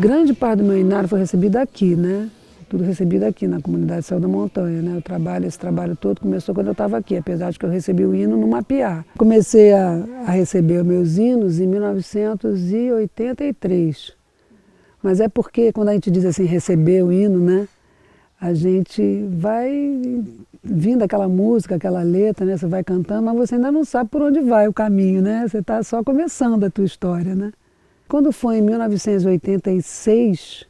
grande parte do meu inário foi recebido aqui, né? Tudo recebido aqui na comunidade Céu da Montanha, né? Esse trabalho todo começou quando eu estava aqui, apesar de que eu recebi o hino no Mapiá. Comecei a receber os meus hinos em 1983. Mas é porque quando a gente diz assim, receber o hino, né? A gente vai vindo aquela música, aquela letra, né? Você vai cantando, mas você ainda não sabe por onde vai o caminho, né? Você está só começando a tua história, né? Quando foi em 1986,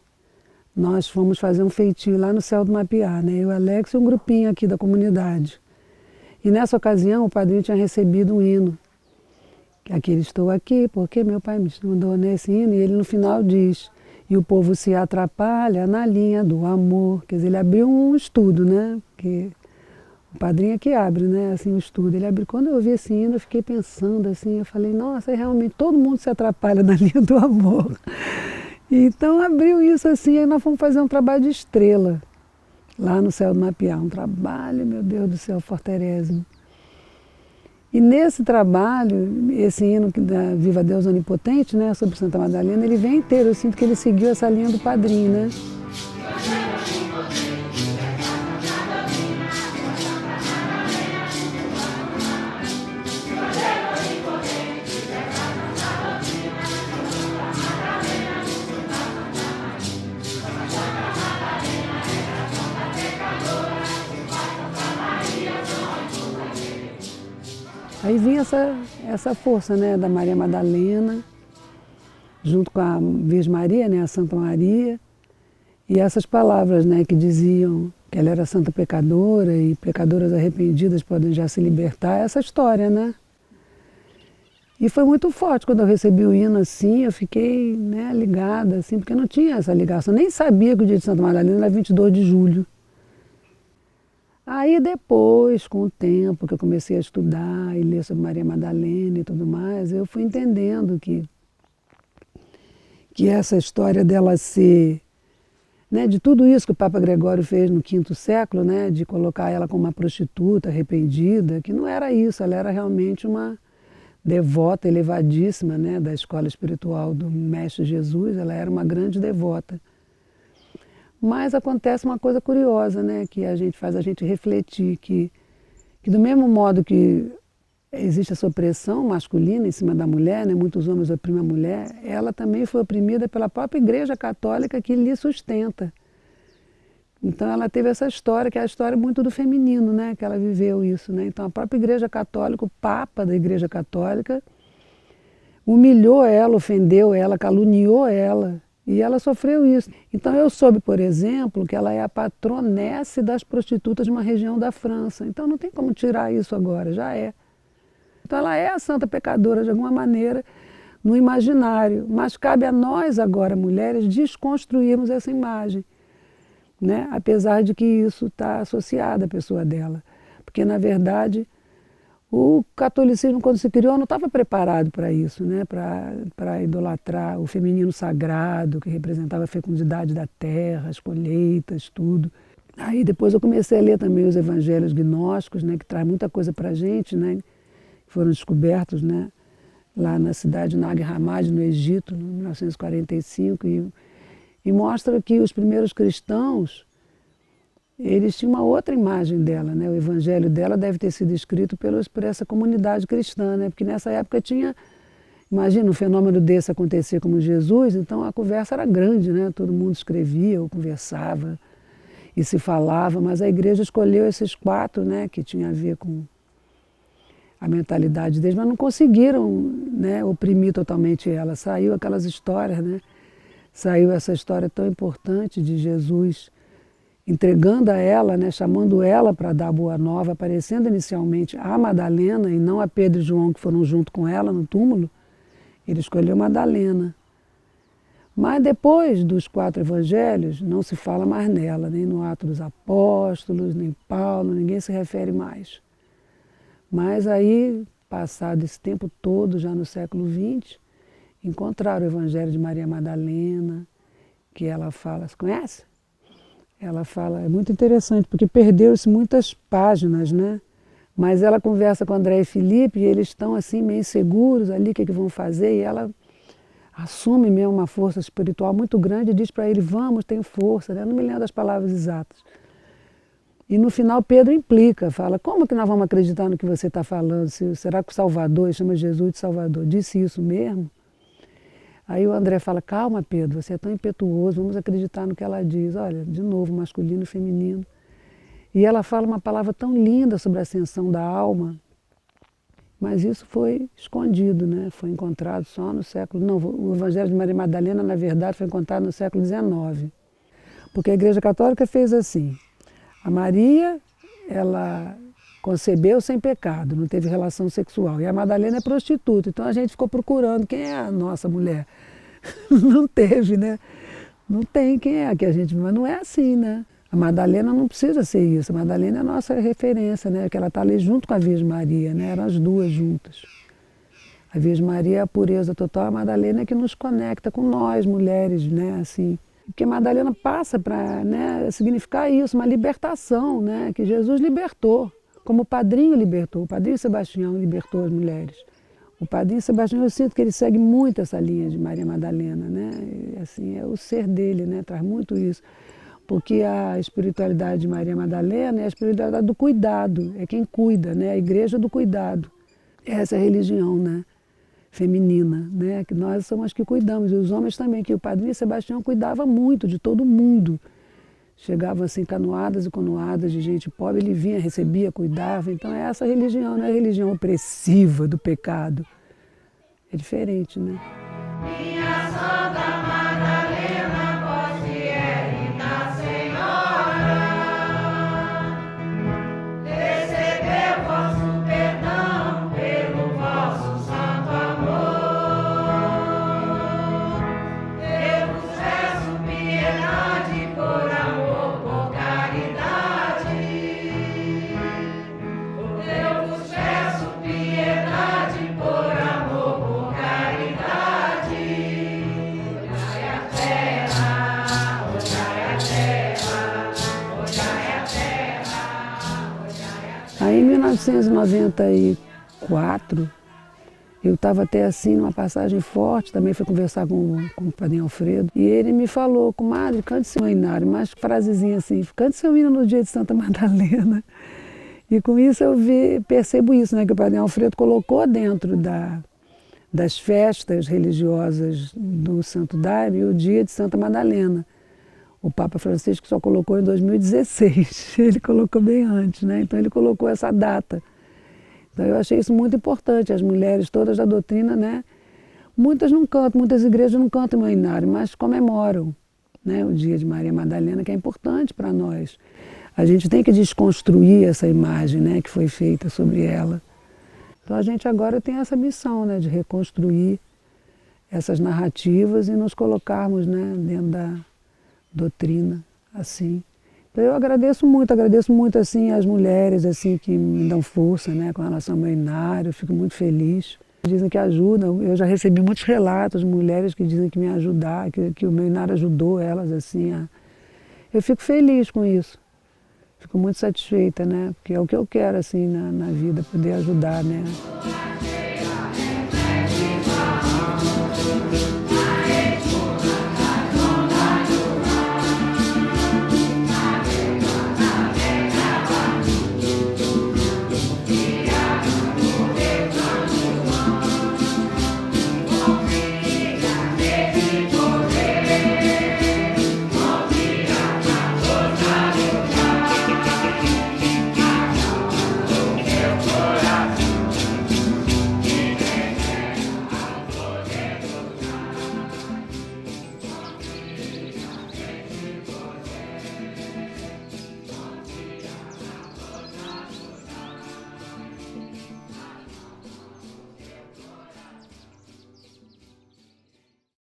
nós fomos fazer um feitio lá no Céu do Mapiá, né? Eu e o Alex e um grupinho aqui da comunidade. E nessa ocasião o padrinho tinha recebido um hino. Aqui estou aqui porque meu pai me mandou nesse hino, e ele no final diz: e o povo se atrapalha na linha do amor. Quer dizer, ele abriu um estudo, né? Porque o padrinho é que abre, né? Assim, o estudo. Ele abriu. Quando eu ouvi esse hino, eu fiquei pensando assim, eu falei, nossa, realmente todo mundo se atrapalha na linha do amor. Então abriu isso assim, aí nós fomos fazer um trabalho de estrela lá no Céu do Mapiá. Um trabalho, meu Deus do céu, forterésimo. E nesse trabalho, esse hino da Viva Deus Onipotente, né, sobre Santa Madalena, ele vem inteiro. Eu sinto que ele seguiu essa linha do padrinho, né? Aí vinha essa força, né, da Maria Madalena, junto com a Virgem Maria, né, a Santa Maria, e essas palavras, né, que diziam que ela era santa pecadora e pecadoras arrependidas podem já se libertar, essa história, né? E foi muito forte quando eu recebi o hino assim, eu fiquei, né, ligada, assim, porque eu não tinha essa ligação, nem sabia que o dia de Santa Madalena era 22 de julho. Aí depois, com o tempo que eu comecei a estudar e ler sobre Maria Madalena e tudo mais, eu fui entendendo que essa história dela ser, né, de tudo isso que o Papa Gregório fez no V século, né, de colocar ela como uma prostituta arrependida, que não era isso, ela era realmente uma devota elevadíssima, né, da escola espiritual do Mestre Jesus, ela era uma grande devota. Mas acontece uma coisa curiosa, né, que faz a gente refletir que do mesmo modo que existe essa opressão masculina em cima da mulher, né, muitos homens oprimem a mulher, ela também foi oprimida pela própria Igreja Católica que lhe sustenta. Então ela teve essa história, que é a história muito do feminino, né, que ela viveu isso, né? Então a própria Igreja Católica, o Papa da Igreja Católica, humilhou ela, ofendeu ela, caluniou ela. E ela sofreu isso. Então eu soube, por exemplo, que ela é a patronesse das prostitutas de uma região da França. Então não tem como tirar isso agora, já é. Então ela é a santa pecadora de alguma maneira no imaginário. Mas cabe a nós agora, mulheres, desconstruirmos essa imagem, né? Apesar de que isso está associado à pessoa dela. Porque, na verdade, o catolicismo, quando se criou, não estava preparado para isso, né? Para idolatrar o feminino sagrado, que representava a fecundidade da terra, as colheitas, tudo. Aí depois eu comecei a ler também os evangelhos gnósticos, né? Que traz muita coisa para a gente, né? Que foram descobertos, né? Lá na cidade de Nag Hammadi, no Egito, em 1945, e mostra que os primeiros cristãos, eles tinham uma outra imagem dela, né? O evangelho dela deve ter sido escrito por essa comunidade cristã, né? Porque nessa época tinha, imagina, um fenômeno desse acontecer como Jesus, então a conversa era grande, né? Todo mundo escrevia ou conversava e se falava, mas a igreja escolheu esses 4, né? Que tinha a ver com a mentalidade deles, mas não conseguiram, né, oprimir totalmente ela. Saiu aquelas histórias, né? Saiu essa história tão importante de Jesus entregando a ela, né, chamando ela para dar a boa nova, aparecendo inicialmente a Madalena e não a Pedro e João que foram junto com ela no túmulo. Ele escolheu Madalena. Mas depois dos 4 evangelhos não se fala mais nela, nem no Ato dos Apóstolos, nem Paulo, ninguém se refere mais. Mas aí, passado esse tempo todo, já no século XX, encontraram o Evangelho de Maria Madalena, que ela fala, você conhece? Ela fala, é muito interessante, porque perdeu-se muitas páginas, né? Mas ela conversa com André e Felipe e eles estão assim meio inseguros ali, o que vão fazer, e ela assume mesmo uma força espiritual muito grande e diz para ele, vamos, tem força, né? Eu não me lembro das palavras exatas. E no final Pedro implica, fala, como que nós vamos acreditar no que você está falando? Será que o Salvador, ele chama Jesus de Salvador, disse isso mesmo? Aí o André fala, calma Pedro, você é tão impetuoso, vamos acreditar no que ela diz. Olha, de novo, masculino e feminino. E ela fala uma palavra tão linda sobre a ascensão da alma, mas isso foi escondido, né? Foi encontrado só no século... Não, o Evangelho de Maria Madalena, na verdade, foi encontrado no século XIX. Porque a Igreja Católica fez assim, a Maria, ela concebeu sem pecado, não teve relação sexual. E a Madalena é prostituta, então a gente ficou procurando quem é a nossa mulher. Não teve, né? Não tem quem é que a gente... Mas não é assim, né? A Madalena não precisa ser isso. A Madalena é a nossa referência, né? Que ela está ali junto com a Virgem Maria, né? Eram as duas juntas. A Virgem Maria é a pureza total, a Madalena é que nos conecta com nós, mulheres, né? Assim, porque a Madalena passa para, né, significar isso, uma libertação, né? Que Jesus libertou, como o padrinho libertou, o padrinho Sebastião libertou as mulheres. O padrinho Sebastião, eu sinto que ele segue muito essa linha de Maria Madalena, né? E, assim, é o ser dele, né? Traz muito isso. Porque a espiritualidade de Maria Madalena é a espiritualidade do cuidado, é quem cuida, né? A igreja do cuidado. Essa é a religião, né? Feminina, né? Que nós somos as que cuidamos, e os homens também, que o padrinho Sebastião cuidava muito de todo mundo. Chegavam assim canoadas e canoadas de gente pobre, ele vinha, recebia, cuidava. Então é essa religião, não é a religião opressiva do pecado. É diferente, né? Minha Santa Madalena, vós que é linda Senhora, recebeu vosso perdão pelo vosso santo amor. Eu vos peço piedade por amor, por caridade. Eu vos peço piedade por amor, por caridade. Olhai a terra, olhai a terra, olhai a terra, olhai a terra. Aí em 1994, eu estava até assim numa passagem forte, também fui conversar com o padrinho Alfredo, e ele me falou, comadre, cante seu hinário, mas frasezinha assim, cante seu hino no dia de Santa Madalena. E com isso eu percebo isso, né, que o padrinho Alfredo colocou dentro das festas religiosas do Santo Daime o dia de Santa Madalena. O Papa Francisco só colocou em 2016, ele colocou bem antes, né? Então ele colocou essa data. Então eu achei isso muito importante, as mulheres todas da doutrina, né? Muitas não cantam, muitas igrejas não cantam o hinário, mas comemoram, né, o dia de Maria Madalena, que é importante para nós. A gente tem que desconstruir essa imagem, né, que foi feita sobre ela. Então a gente agora tem essa missão, né, de reconstruir essas narrativas e nos colocarmos, né, dentro da doutrina, assim. Então eu agradeço muito assim as mulheres assim que me dão força, né, com relação ao meu hinário, eu fico muito feliz. Dizem que ajudam, eu já recebi muitos relatos de mulheres que dizem que me ajudaram, que o meu hinário ajudou elas assim a... Eu fico feliz com isso. Fico muito satisfeita, né? Porque é o que eu quero assim na vida, poder ajudar, né?